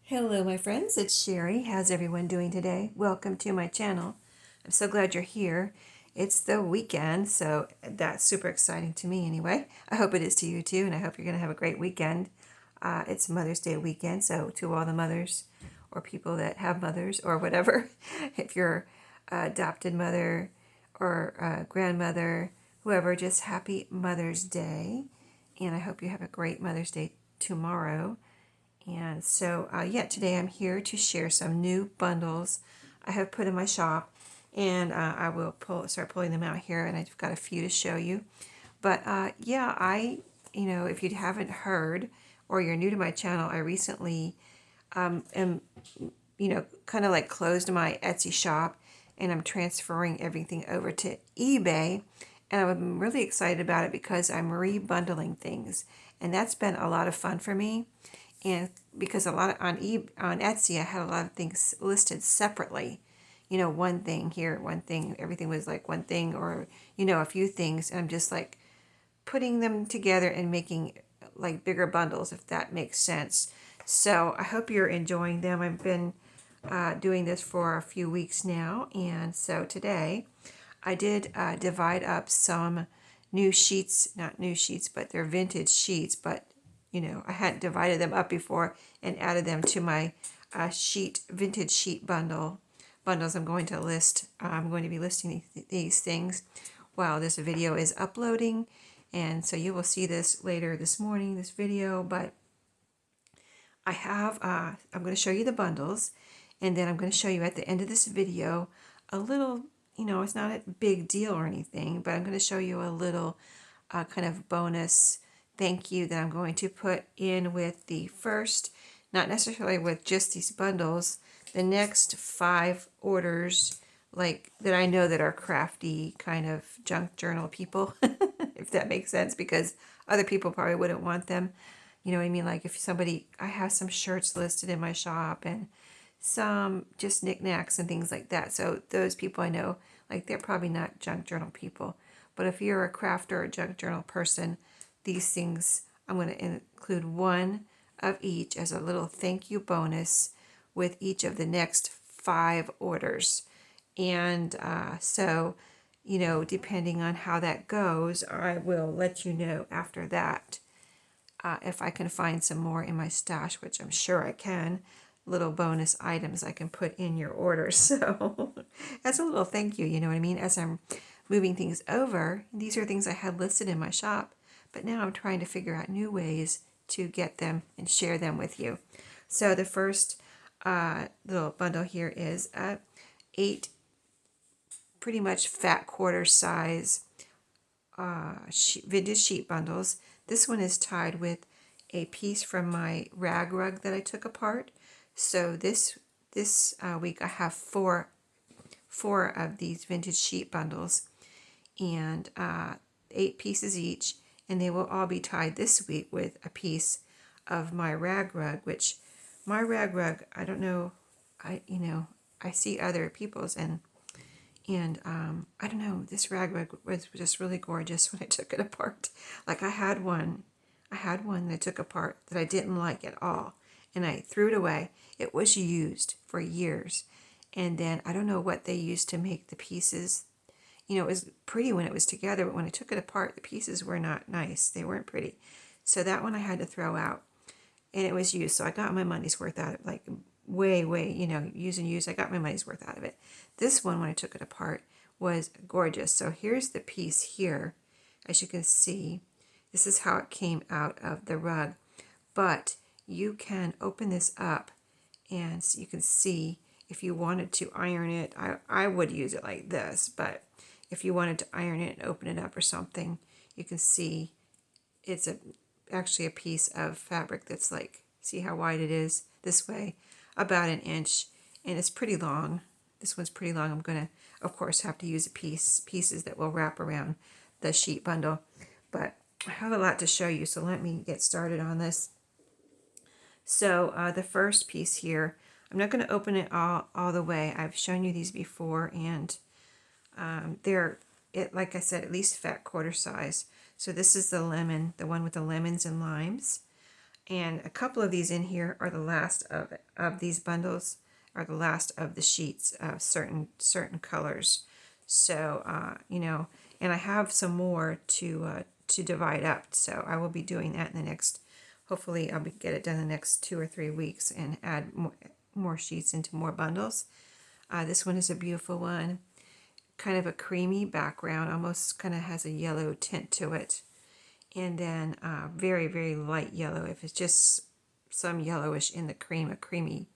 Hello, my friends. It's Sheree. How's everyone doing today? Welcome to my channel. I'm so glad you're here. It's the weekend, so that's super exciting to me anyway. I hope it is to you too, and I hope you're going to have a great weekend. It's Mother's Day weekend, so to all the mothers or people that have mothers or whatever, if you're adopted mother or grandmother, whoever, just happy Mother's Day. And I hope you have a great Mother's Day tomorrow. And so, yeah, today I'm here to share some new bundles I have put in my shop, and I will start pulling them out here, and I've got a few to show you. But yeah, if you haven't heard or you're new to my channel, I recently am, kind of like closed my Etsy shop, and I'm transferring everything over to eBay. And I'm really excited about it because I'm rebundling things, and that's been a lot of fun for me. And because a lot of, on Etsy, I had a lot of things listed separately. One thing here, one thing, everything was like one thing, or a few things. And I'm just like putting them together and making like bigger bundles, if that makes sense. So I hope you're enjoying them. I've been doing this for a few weeks now, and so today I did divide up some new sheets, not new sheets, but they're vintage sheets, but I hadn't divided them up before and added them to my vintage sheet bundles. I'm going to list. I'm going to be listing these things while this video is uploading, and so you will see this later this morning, this video. But I have. I'm going to show you the bundles, and then I'm going to show you at the end of this video a little. It's not a big deal or anything, but I'm going to show you a little kind of bonus thank you that I'm going to put in with the first, not necessarily with just these bundles, the next 5 orders, like that I know that are crafty kind of junk journal people, if that makes sense, because other people probably wouldn't want them. You know what I mean? Like if somebody, I have some shirts listed in my shop and some just knickknacks and things like that. So those people I know, like they're probably not junk journal people. But if you're a crafter or a junk journal person, these things, I'm going to include one of each as a little thank you bonus with each of the next 5 orders. And so, depending on how that goes, I will let you know after that. If I can find some more in my stash, which I'm sure I can, little bonus items I can put in your order. So that's a little thank you, you know what I mean? As I'm moving things over, these are things I had listed in my shop, but now I'm trying to figure out new ways to get them and share them with you. So the first little bundle here is 8 pretty much fat quarter size vintage sheet bundles. This one is tied with a piece from my rag rug that I took apart. So this week I have four of these vintage sheet bundles, and 8 pieces each, and they will all be tied this week with a piece of my rag rug, which my rag rug, I don't know, I see other people's, and I don't know, this rag rug was just really gorgeous when I took it apart. Like I had one that I took apart that I didn't like at all, and I threw it away. It was used for years, and then I don't know what they used to make the pieces. It was pretty when it was together, but when I took it apart, the pieces were not nice. They weren't pretty. So that one I had to throw out, and it was used. So I got my money's worth out of it, like way, use and use. I got my money's worth out of it. This one, when I took it apart, was gorgeous. So here's the piece here. As you can see, this is how it came out of the rug. But you can open this up, and so you can see if you wanted to iron it. I would use it like this, but if you wanted to iron it and open it up or something, you can see it's actually a piece of fabric that's like, see how wide it is this way, about 1 inch, and it's pretty long. This one's pretty long. I'm gonna, of course, have to use pieces that will wrap around the sheet bundle, but I have a lot to show you, so let me get started on this. So the first piece here, I'm not going to open it all the way. I've shown you these before, and they're, like I said, at least fat quarter size. So this is the lemon, the one with the lemons and limes. And a couple of these in here are the last of these bundles, are the last of the sheets of certain colors. So you know, and I have some more to divide up. So I will be doing that in the next. Hopefully, get it done in the next 2 or 3 weeks and add more sheets into more bundles. This one is a beautiful one, kind of a creamy background, almost kind of has a yellow tint to it. And then very, very light yellow. If it's just some yellowish in the cream, a creamy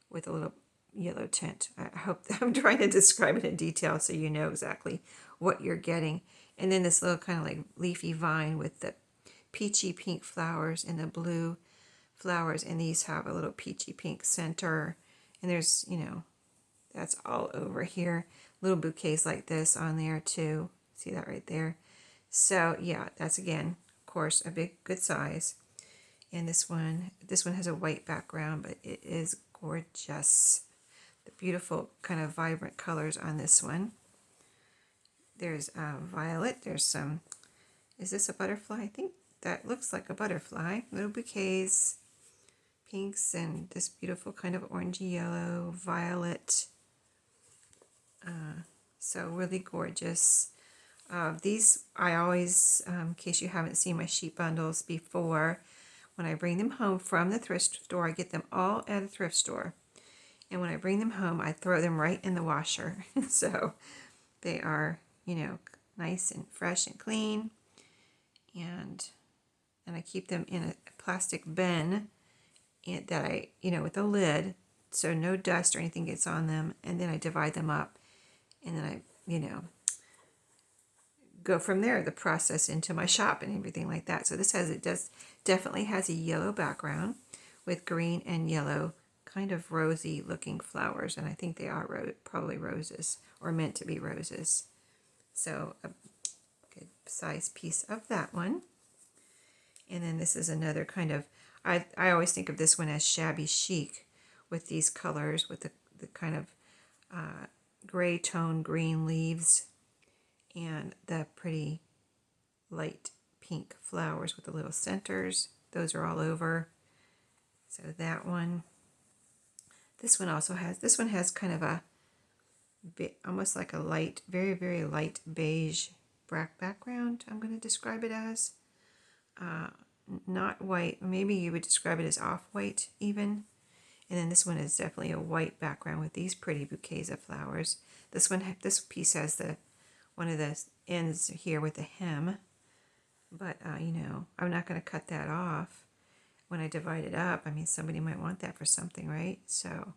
with a little yellow tint. I hope I'm trying to describe it in detail so you know exactly what you're getting. And then this little kind of like leafy vine with the peachy pink flowers and the blue flowers. And these have a little peachy pink center. And there's, you know, that's all over here. Little bouquets like this on there too. See that right there? So yeah, that's again, of course, a good size. And this one has a white background, but it is gorgeous. The beautiful kind of vibrant colors on this one. There's violet. There's some, is this a butterfly? I think that looks like a butterfly. Little bouquets, pinks, and this beautiful kind of orangey yellow, violet. So really gorgeous. These I always, in case you haven't seen my sheet bundles before, when I bring them home from the thrift store, I get them all at a thrift store. And when I bring them home, I throw them right in the washer. So they are, you know, nice and fresh and clean. And I keep them in a plastic bin that I, you know, with a lid, so no dust or anything gets on them. And then I divide them up. And then I, you know, go from there, the process into my shop and everything like that. So this definitely has a yellow background with green and yellow kind of rosy looking flowers. And I think they are probably roses or meant to be roses. So a good size piece of that one. And then this is another kind of, I always think of this one as shabby chic with these colors, with the kind of gray tone green leaves and the pretty light pink flowers with the little centers. Those are all over. So that one. This one has kind of a bit, almost like a light, very, very light beige black background, I'm going to describe it as. Not white, maybe you would describe it as off-white even. And then this one is definitely a white background with these pretty bouquets of flowers. This piece has one of the ends here with the hem, but you know, I'm not going to cut that off when I divide it up. I mean, somebody might want that for something, right? So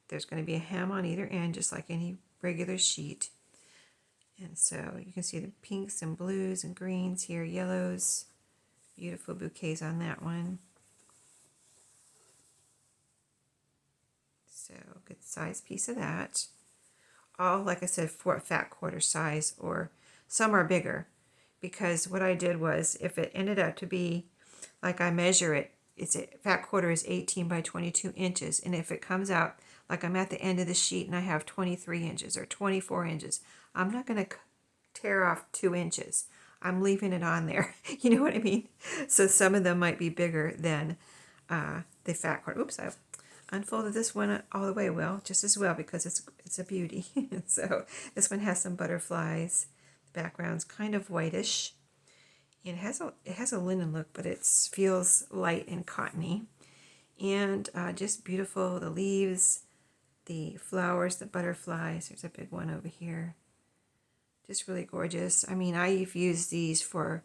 there's going to be a hem on either end, just like any regular sheet. And so you can see the pinks and blues and greens here, yellows, beautiful bouquets on that one. So good size piece of that. All, like I said, for fat quarter size, or some are bigger, because what I did was, if it ended up to be, like I measure it, fat quarter is 18 by 22 inches, and if it comes out like I'm at the end of the sheet and I have 23 inches or 24 inches, I'm not going to tear off 2 inches. I'm leaving it on there. You know what I mean? So some of them might be bigger than the fat quarter. Oops, I unfolded this one all the way well, just as well, because it's a beauty. So this one has some butterflies. The background's kind of whitish. And it has a linen look, but it feels light and cottony. And just beautiful, the leaves, the flowers, the butterflies. There's a big one over here. Just really gorgeous. I mean, I've used these for,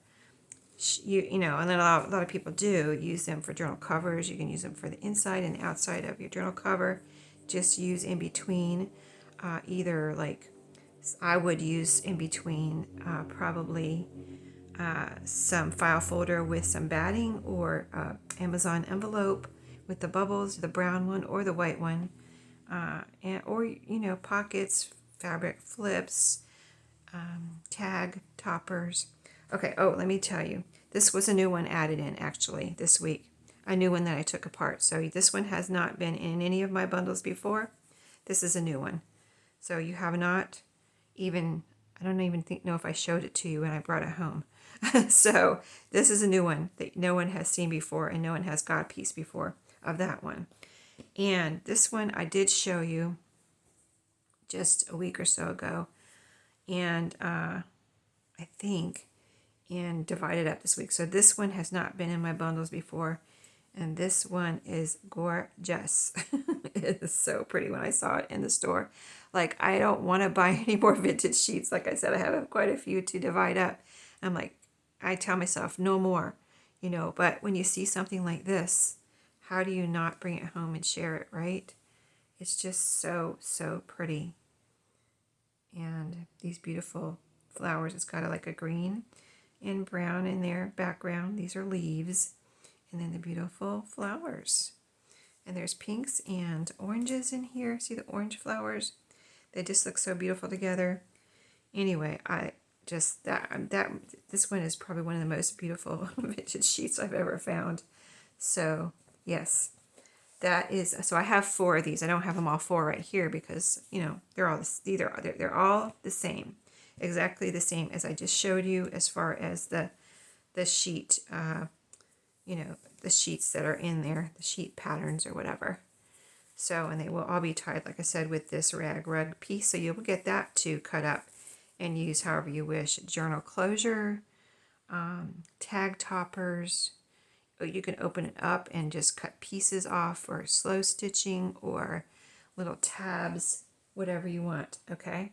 you know, and then a lot of people do use them for journal covers. You can use them for the inside and outside of your journal cover. Just use in between, either like, I would use in between probably some file folder with some batting, or Amazon envelope with the bubbles, the brown one or the white one, or, you know, pockets, fabric flips, tag toppers. Okay, oh, let me tell you, this was a new one added in actually this week, a new one that I took apart. So this one has not been in any of my bundles before. This is a new one. So you have not even, I don't even know if I showed it to you when I brought it home. So this is a new one that no one has seen before, and no one has got a piece before of that one. And this one I did show you just a week or so ago, and I think, and divided up this week. So this one has not been in my bundles before, and this one is gorgeous. It is so pretty when I saw it in the store. Like, I don't want to buy any more vintage sheets. Like I said, I have quite a few to divide up. I'm like, I tell myself, no more, but when you see something like this, how do you not bring it home and share it, right? It's just so, so pretty. And these beautiful flowers, it's got like a green and brown in their background. These are leaves. And then the beautiful flowers. And there's pinks and oranges in here. See the orange flowers? They just look so beautiful together. Anyway, I just, this one is probably one of the most beautiful vintage sheets I've ever found. So, yes. So I have 4 of these. I don't have them all 4 right here because, they're all they're all the same. Exactly the same as I just showed you as far as the sheet, the sheets that are in there, the sheet patterns or whatever. So, and they will all be tied, like I said, with this rag rug piece. So you'll get that to cut up and use however you wish. Journal closure, tag toppers. You can open it up and just cut pieces off for slow stitching or little tabs, whatever you want, okay?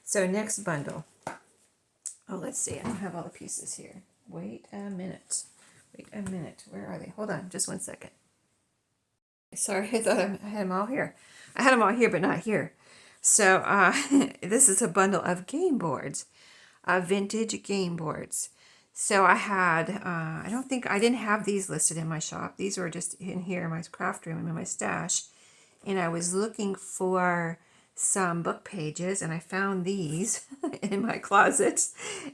So next bundle. Oh, let's see. I don't have all the pieces here. Wait a minute. Where are they? Hold on just one second. Sorry, I thought I had them all here. I had them all here, but not here. So this is a bundle of game boards, vintage game boards. So I had, I didn't have these listed in my shop. These were just in here in my craft room, in my stash. And I was looking for some book pages, and I found these in my closet.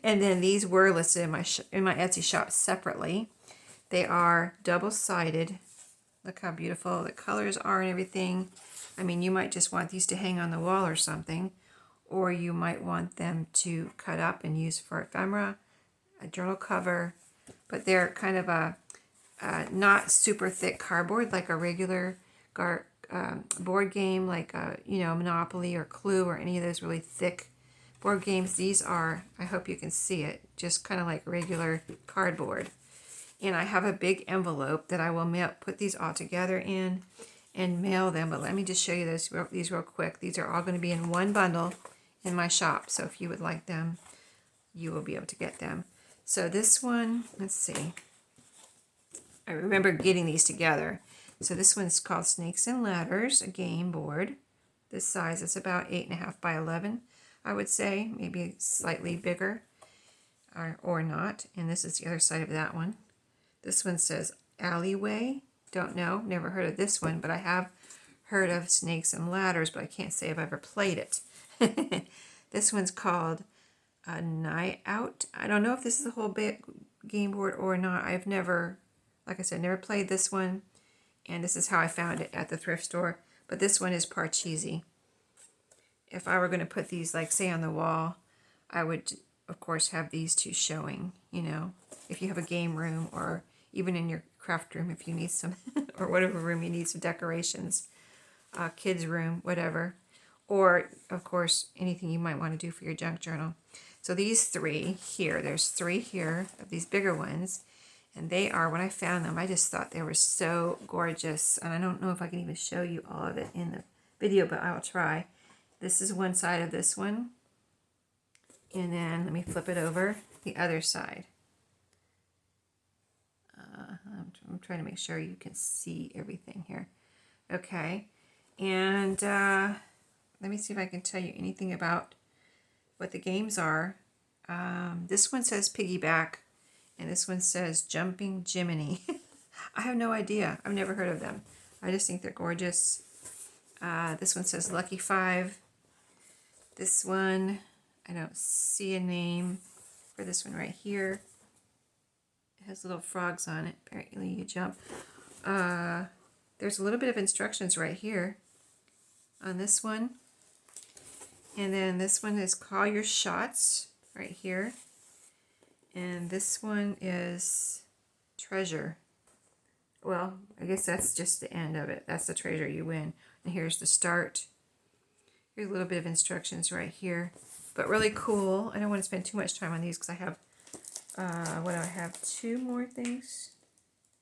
And then these were listed in my Etsy shop separately. They are double-sided. Look how beautiful the colors are and everything. I mean, you might just want these to hang on the wall or something, or you might want them to cut up and use for ephemera, a journal cover, but they're kind of a not super thick cardboard like a regular board game, like Monopoly or Clue or any of those really thick board games. These are, I hope you can see it, just kind of like regular cardboard. And I have a big envelope that I will put these all together in and mail them. But let me just show you these real quick. These are all going to be in one bundle in my shop. So if you would like them, you will be able to get them. So this one, let's see. I remember getting these together. So this one's called Snakes and Ladders, a game board. This size is about 8.5 by 11, I would say. Maybe slightly bigger or not. And this is the other side of that one. This one says Alleyway. Don't know. Never heard of this one, but I have heard of Snakes and Ladders, but I can't say if I've ever played it. This one's called Night Out. I don't know if this is a whole game board or not. I've never, like I said, never played this one. And this is how I found it at the thrift store. But this one is Parcheesi. If I were going to put these, like, say, on the wall, I would, of course, have these two showing, if you have a game room or even in your craft room if you need some, or whatever room you need some decorations, kids room, whatever. Or, of course, anything you might want to do for your junk journal. So these 3 here, there's 3 here of these bigger ones. And they are, when I found them, I just thought they were so gorgeous. And I don't know if I can even show you all of it in the video, but I'll try. This is one side of this one. And then let me flip it over the other side. I'm trying to make sure you can see everything here. Okay. And let me see if I can tell you anything about what the games are. This one says Piggyback. And this one says Jumping Jiminy. I have no idea. I've never heard of them. I just think they're gorgeous. This one says Lucky 5. This one, I don't see a name for this one right here. It has little frogs on it. Apparently you jump. There's a little bit of instructions right here on this one. And then this one is Call Your Shots right here. And this one is treasure. Well, I guess that's just the end of it. That's the treasure you win. And here's the start. Here's a little bit of instructions right here. But really cool. I don't want to spend too much time on these because I have, what do I have? Two more things?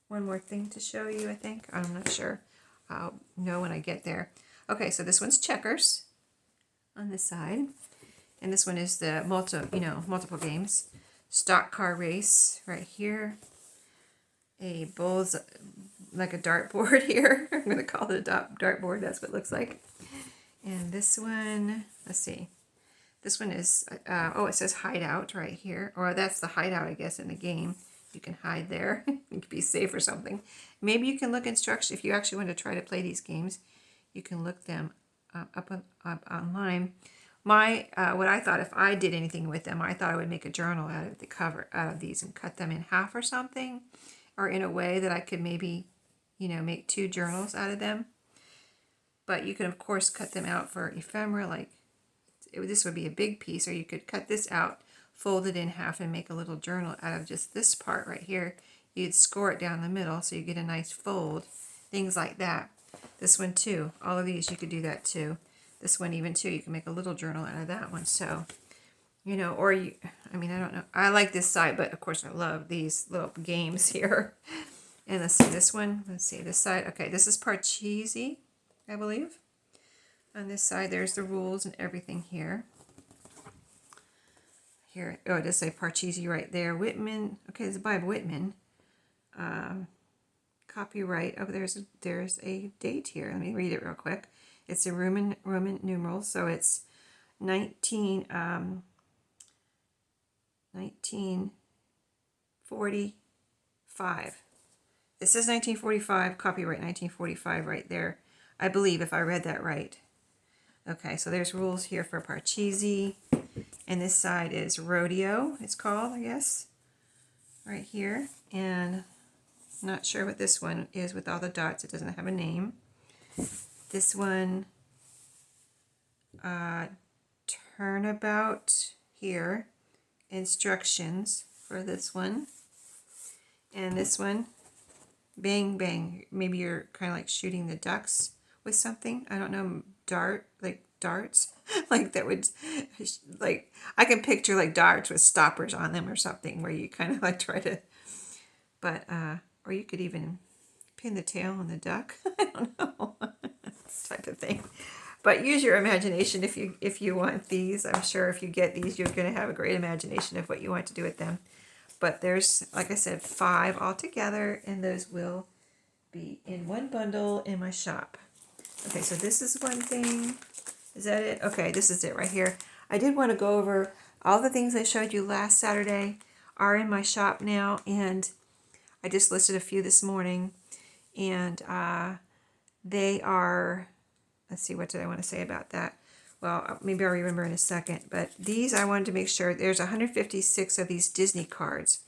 One more thing to show you, I think. I'm not sure. I'll know when I get there. Okay, so this one's checkers on this side. And this one is the multiple games. Stock car race right here. A bull's like a dartboard here. I'm going to call it a dartboard. That's what it looks like. And this one, let's see. This one is, it says hideout right here. Or that's the hideout, I guess, in the game. You can hide there. You can be safe or something. Maybe you can look instructions. If you actually want to try to play these games, you can look them up online. What I thought, if I did anything with them, I thought I would make a journal out of the cover, out of these, and cut them in half or something. Or in a way that I could maybe, make two journals out of them. But you can, of course, cut them out for ephemera, like this would be a big piece, or you could cut this out, fold it in half, and make a little journal out of just this part right here. You'd score it down the middle so you get a nice fold, things like that. This one too, all of these you could do that too. This one even too, you can make a little journal out of that one. So, I don't know. I like this side, but of course I love these little games here. And let's see this one. Let's see this side. Okay, this is Parcheesi, I believe. On this side, there's the rules and everything here. Here, it does say Parcheesi right there. Whitman. Okay, it's by Whitman. Copyright. Oh, there's a date here. Let me read it real quick. It's a Roman numerals, so it's 1945. It says 1945, copyright 1945 right there. I believe, if I read that right. Okay, so there's rules here for Parcheesi. And this side is rodeo, it's called, I guess. Right here. And not sure what this one is with all the dots. It doesn't have a name. This one, turnabout here. Instructions for this one. And this one, bang bang. Maybe you're kind of like shooting the ducks with something. I don't know, darts. Like that would, like, I can picture like darts with stoppers on them or something where you kind of like try to, but, or you could even pin the tail on the duck. I don't know, type of thing. But use your imagination if you want these. I'm sure if you get these, you're going to have a great imagination of what you want to do with them. But there's, like I said, 5 altogether, and those will be in one bundle in my shop. Okay, so this is one thing. Is that it? Okay, this is it right here. I did want to go over all the things I showed you last Saturday are in my shop now, and I just listed a few this morning, and they are, let's see, what did I want to say about that? Well, maybe I'll remember in a second, but these I wanted to make sure, there's 156 of these Disney cards,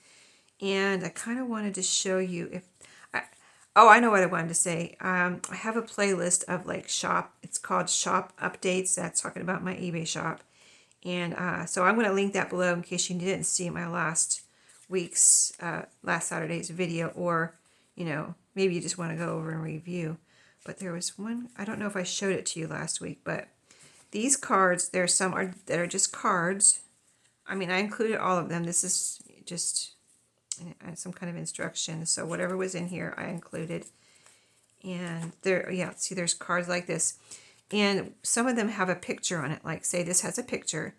and I kind of wanted to show you if, I know what I wanted to say. I have a playlist of like shop, it's called Shop Updates, that's talking about my eBay shop, and so I'm going to link that below in case you didn't see my last Saturday's video, or, maybe you just want to go over and review. But there was one, I don't know if I showed it to you last week, but these cards, there are some that are just cards. I mean, I included all of them. This is just some kind of instruction. So whatever was in here, I included. And there, see, there's cards like this. And some of them have a picture on it. Like, say, this has a picture,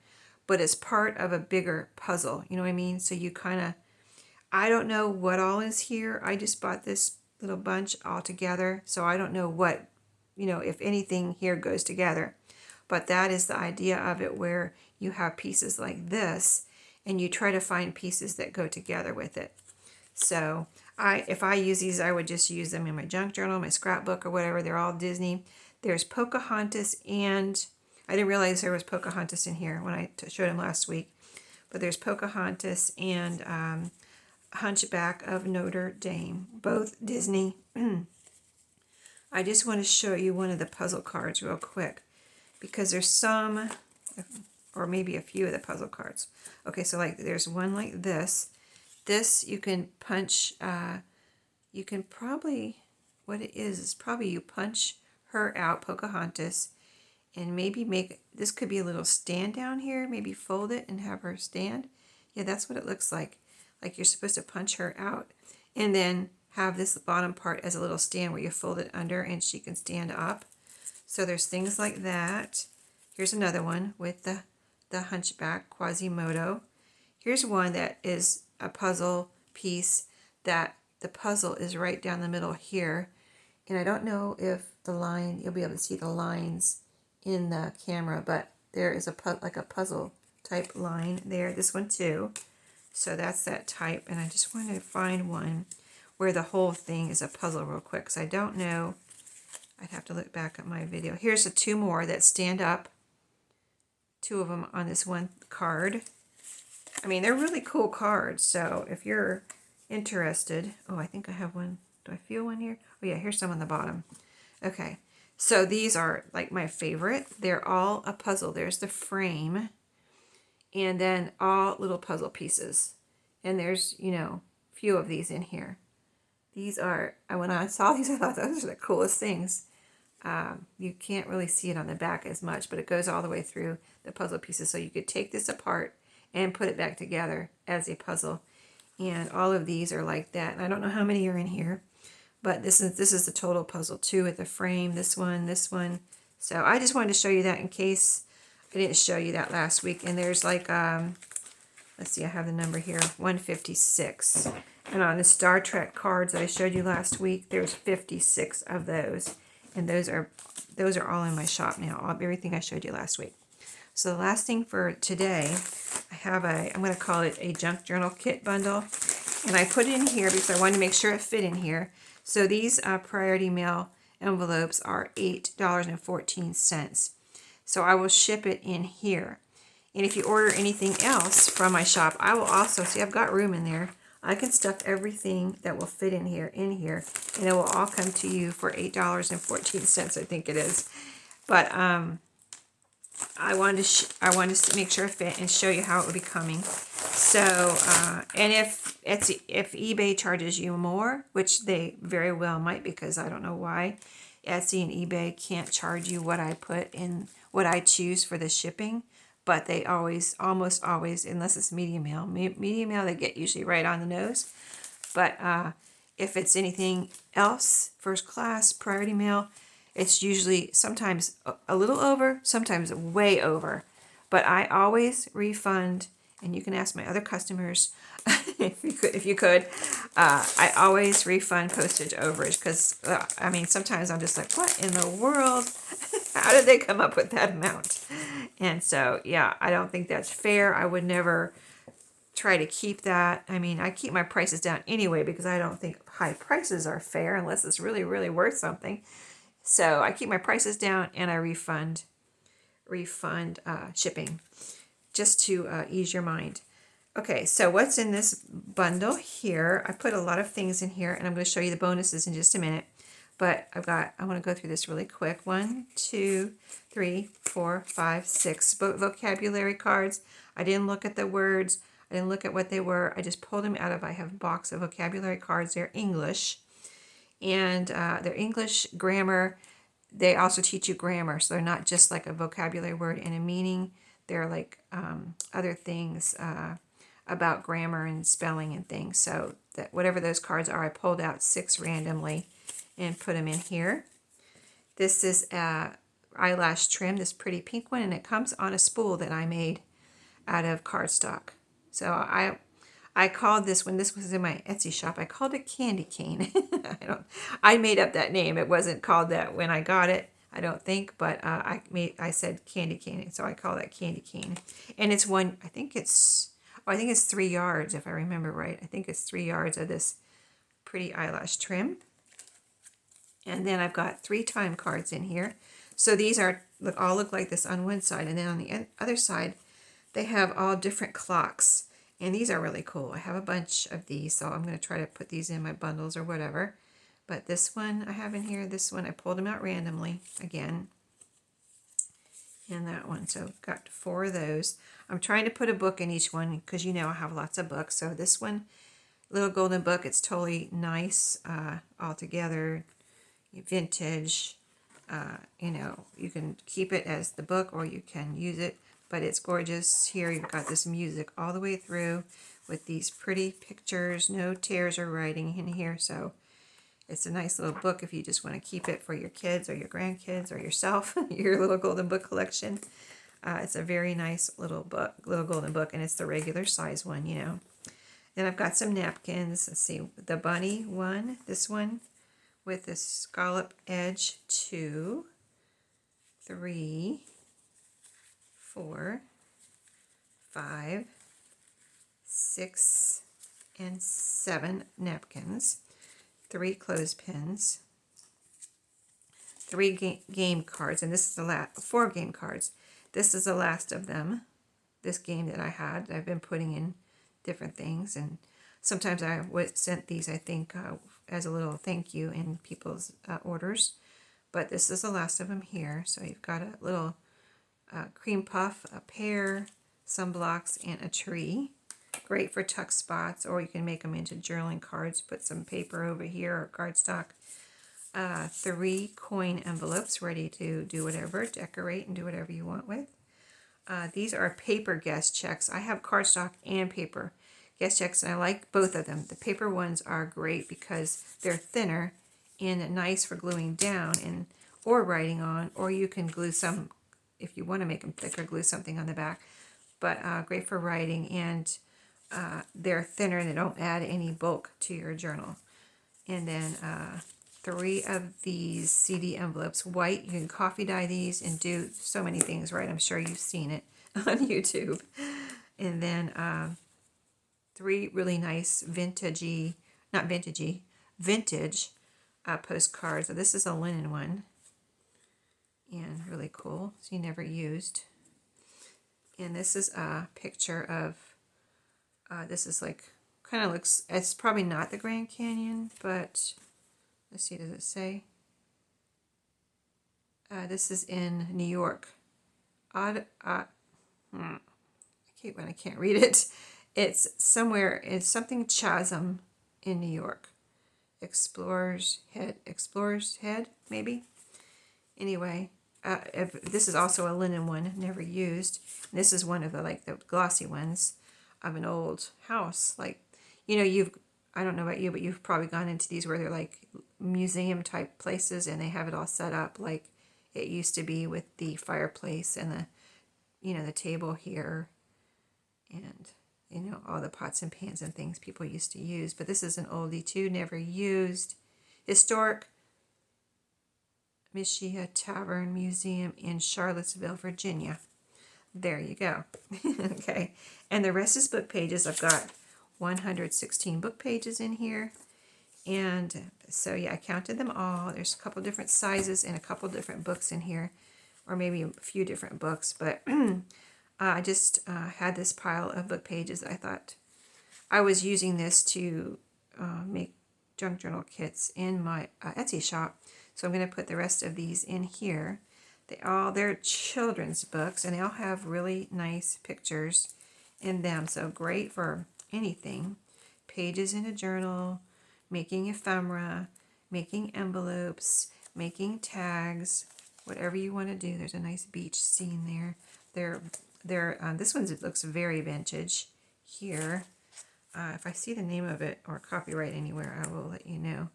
but it's part of a bigger puzzle. You know what I mean? So you kind of, I don't know what all is here. I just bought this little bunch all together. So I don't know what, if anything here goes together. But that is the idea of it, where you have pieces like this and you try to find pieces that go together with it. So if I use these, I would just use them in my junk journal, my scrapbook, or whatever. They're all Disney. There's Pocahontas, and I didn't realize there was Pocahontas in here when I showed them last week. But there's Pocahontas and Hunchback of Notre Dame, both Disney. I just want to show you one of the puzzle cards real quick, because there's some, or maybe a few of the puzzle cards. Okay, so like there's one like this, This you can punch, you can probably, what it is probably you punch her out, Pocahontas, and maybe make, this could be a little stand down here, maybe fold it and have her stand. Yeah, that's what it looks like. Like you're supposed to punch her out and then have this bottom part as a little stand where you fold it under and she can stand up. So there's things like that. Here's another one with the hunchback, Quasimodo. Here's one that is a puzzle piece that the puzzle is right down the middle here. And I don't know if the line, you'll be able to see the lines in the camera, but there is like a puzzle type line there. This one too. So that's that type. And I just wanted to find one where the whole thing is a puzzle real quick, because I don't know. I'd have to look back at my video. Here's the two more that stand up. Two of them on this one card. I mean, they're really cool cards. So if you're interested, oh, I think I have one. Do I feel one here? Oh yeah, here's some on the bottom. Okay, so these are like my favorite. They're all a puzzle. There's the frame, and then all little puzzle pieces. And there's, you know, a few of these in here. These are, when I saw these, I thought those are the coolest things. You can't really see it on the back as much, but it goes all the way through the puzzle pieces. So you could take this apart and put it back together as a puzzle. And all of these are like that. And I don't know how many are in here, but this is the total puzzle too, with the frame, this one, this one. So I just wanted to show you that in case I didn't show you that last week. And there's like, let's see, I have the number here, 156. And on the Star Trek cards that I showed you last week, there's 56 of those. And those are all in my shop now, everything I showed you last week. So the last thing for today, I have I'm going to call it a junk journal kit bundle. And I put it in here because I wanted to make sure it fit in here. So these priority mail envelopes are $8.14. So I will ship it in here. And if you order anything else from my shop, I will also, see I've got room in there. I can stuff everything that will fit in here, and it will all come to you for $8.14, I think it is. But I wanted to make sure it fit and show you how it would be coming. So, and if eBay charges you more, which they very well might, because I don't know why Etsy and eBay can't charge you what I put in, what I choose for the shipping. But they almost always, unless it's medium mail, they get usually right on the nose. But if it's anything else, first class, priority mail, it's usually sometimes a little over, sometimes way over. But I always refund, and you can ask my other customers if you could. I always refund postage overage because, I mean, sometimes I'm just like, what in the world? How did they come up with that amount? And so, yeah, I don't think that's fair. I would never try to keep that. I mean, I keep my prices down anyway because I don't think high prices are fair unless it's really, really worth something. So I keep my prices down and I refund shipping just to ease your mind. Okay, so what's in this bundle here? I put a lot of things in here, and I'm going to show you the bonuses in just a minute. But I want to go through this really quick. 1, 2, 3, 4, 5, 6 vocabulary cards. I didn't look at the words. I didn't look at what they were. I just pulled them out of, I have a box of vocabulary cards. They're English. And they're English grammar. They also teach you grammar. So they're not just like a vocabulary word and a meaning. They're like other things about grammar and spelling and things. So that whatever those cards are, I pulled out 6 randomly and put them in here. This is eyelash trim, this pretty pink one, and it comes on a spool that I made out of cardstock. So I called this, when this was in my Etsy shop, I called it candy cane. I made up that name. It wasn't called that when I got it, I don't think, but I said candy cane, so I call that candy cane. And it's one, I think it's 3 yards if I remember right. I think it's 3 yards of this pretty eyelash trim. And then I've got 3 time cards in here. So these all look like this on one side, and then on the other side, they have all different clocks. And these are really cool. I have a bunch of these, so I'm going to try to put these in my bundles or whatever. But this one I have in here, this one I pulled them out randomly again. And that one, so got 4 of those. I'm trying to put a book in each one because I have lots of books. So this one little golden book. It's totally nice altogether, vintage. You know, you can keep it as the book or you can use it, but it's gorgeous. Here you've got this music all the way through with these pretty pictures, no tears or writing in here, so it's a nice little book if you just want to keep it for your kids or your grandkids or yourself, your little golden book collection. It's a very nice little book, little golden book, and it's the regular size one, you know. Then I've got some napkins. Let's see, the bunny one, this one with the scallop edge, 2, 3, 4, 5, 6, and 7 napkins, 3 clothespins, 3 game cards, and this is the last, 4 game cards. This is the last of them. This game that I had, I've been putting in different things, and sometimes I sent these, I think, as a little thank you in people's orders. But this is the last of them here. So you've got a little cream puff, a pear, some blocks, and a tree. Great for tuck spots, or you can make them into journaling cards. Put some paper over here or cardstock. 3 coin envelopes ready to do whatever, decorate and do whatever you want with. These are paper guest checks. I have cardstock and paper guest checks, and I like both of them. The paper ones are great because they're thinner and nice for gluing down and or writing on, or you can glue some, if you want to make them thicker, glue something on the back. But great for writing, and they're thinner and they don't add any bulk to your journal. And then 3 of these CD envelopes, white. You can coffee dye these and do so many things, right? I'm sure you've seen it on YouTube. And then 3 really nice vintage postcards. So this is a linen one, and really cool. So you never used. And this is a picture of. This is like kind of looks. It's probably not the Grand Canyon, but let's see. Does it say? This is in New York. I can't read it. It's somewhere. It's something Chasm in New York. Explorer's Head, maybe. Anyway, this is also a linen one, never used. And this is one of the glossy ones of an old house. Like, you know, I don't know about you, but you've probably gone into these where they're like museum type places, and they have it all set up like it used to be with the fireplace and the, you know, the table here, and you know, all the pots and pans and things people used to use. But this is an oldie too, never used. Historic Mishia Tavern Museum in Charlottesville, Virginia. There you go. Okay. And the rest is book pages. I've got 116 book pages in here. And so, yeah, I counted them all. There's a couple different sizes and a couple different books in here, or maybe a few different books. But I just had this pile of book pages. I thought I was using this to make junk journal kits in my Etsy shop. So I'm going to put the rest of these in here. They're children's books, and they all have really nice pictures in them. So great for anything. Pages in a journal, making ephemera, making envelopes, making tags, whatever you want to do. There's a nice beach scene there. This one looks very vintage here. If I see the name of it or copyright anywhere, I will let you know.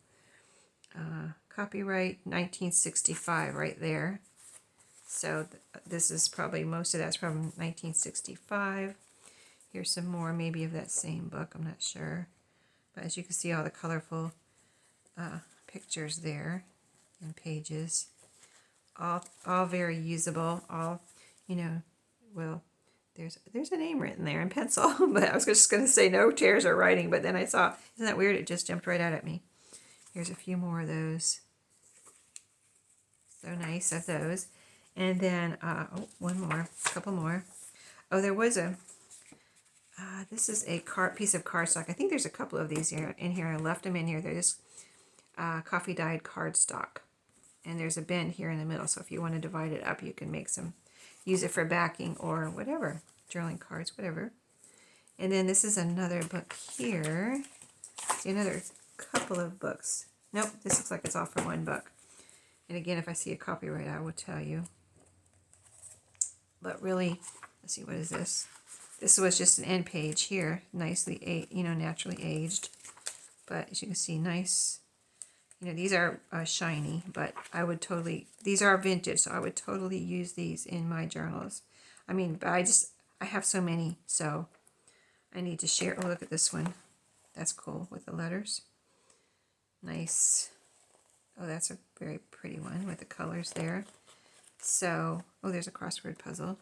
Copyright 1965 right there. So this is probably, most of that's from 1965. Here's some more maybe of that same book, I'm not sure. But as you can see, all the colorful pictures there and pages. All very usable, all, you know, well, there's a name written there in pencil, but I was just going to say no tears or writing, but then I saw, isn't that weird? It just jumped right out at me. Here's a few more of those. So nice of those. And then, one more, a couple more. Oh, there was this is a piece of cardstock. I think there's a couple of these in here. I left them in here. They're just coffee dyed cardstock. And there's a bend here in the middle. So if you want to divide it up, you can make some, use it for backing or whatever. Journaling cards, whatever. And then this is another book here. See, another couple of books. Nope, this looks like it's all for one book. And again, if I see a copyright, I will tell you. But really, let's see, what is this? This was just an end page here, nicely, naturally aged. But as you can see, nice. These are shiny, but I would totally, these are vintage, so I would totally use these in my journals. I mean, but I have so many, so I need to share. Oh, look at this one. That's cool with the letters. Nice. Oh, that's a very pretty one with the colors there. So, oh, there's a crossword puzzle.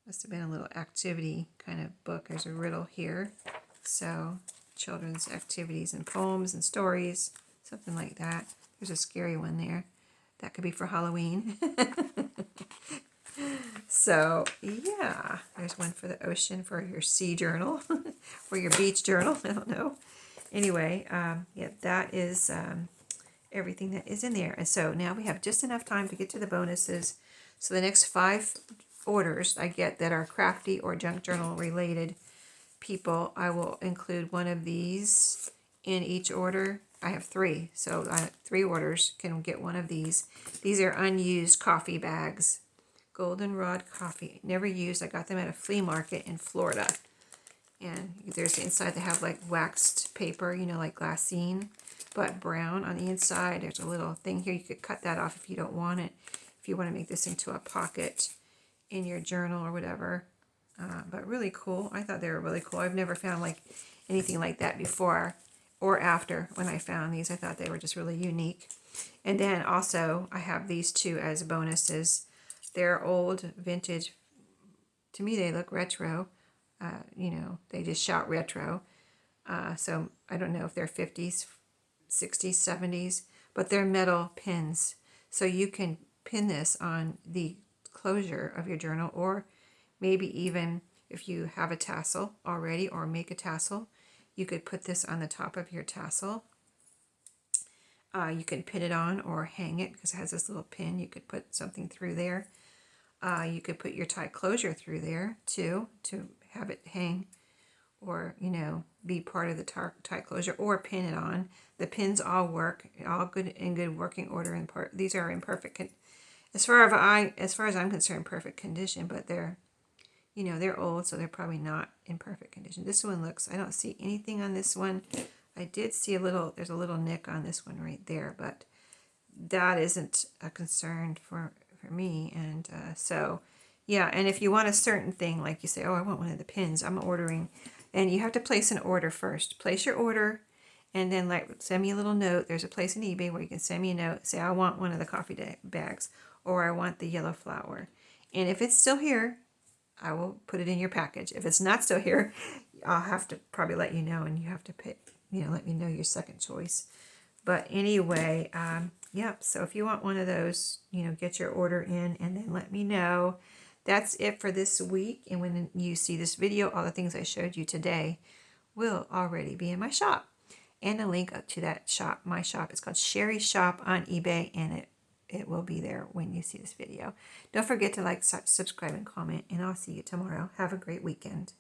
Must have been a little activity kind of book. There's a riddle here. So, children's activities and poems and stories, something like that. There's a scary one there. That could be for Halloween. So, yeah, there's one for the ocean, for your sea journal, or your beach journal. I don't know. Anyway, yeah, that is everything that is in there. And so now we have just enough time to get to the bonuses. So the next 5 orders I get that are crafty or junk journal related people, I will include one of these in each order. I have 3, so 3 orders can get one of these. These are unused coffee bags. Goldenrod coffee, never used. I got them at a flea market in Florida. And there's the inside, they have like waxed paper, like glassine, but brown on the inside. There's a little thing here. You could cut that off if you don't want it, if you want to make this into a pocket in your journal or whatever. But really cool. I thought they were really cool. I've never found like anything like that before or after when I found these. I thought they were just really unique. And then also I have these 2 as bonuses. They're old, vintage. To me, they look retro. They just shout retro. So I don't know if they're 50s, 60s, 70s, but they're metal pins. So you can pin this on the closure of your journal, or maybe even if you have a tassel already or make a tassel, you could put this on the top of your tassel. You can pin it on or hang it because it has this little pin. You could put something through there. You could put your tie closure through there too to have it hang or, be part of the tie closure, or pin it on. The pins all work, all good in good working order. And these are in perfect, as far as I'm concerned, perfect condition, but they're old, so they're probably not in perfect condition. This one looks, I don't see anything on this one. I did see there's a little nick on this one right there, but that isn't a concern for me. And so, yeah, and if you want a certain thing, like you say, oh, I want one of the pins, I'm ordering, and you have to place an order first. Place your order, and then send me a little note. There's a place in eBay where you can send me a note, say I want one of the coffee bags, or I want the yellow flower. And if it's still here, I will put it in your package. If it's not still here, I'll have to probably let you know, and you have to pick, let me know your second choice. But anyway, yep, so if you want one of those, get your order in and then let me know. That's it for this week. And when you see this video, all the things I showed you today will already be in my shop. And a link up to that shop, my shop. It's called Sheree Shop on eBay, and it will be there when you see this video. Don't forget to like, subscribe, and comment, and I'll see you tomorrow. Have a great weekend.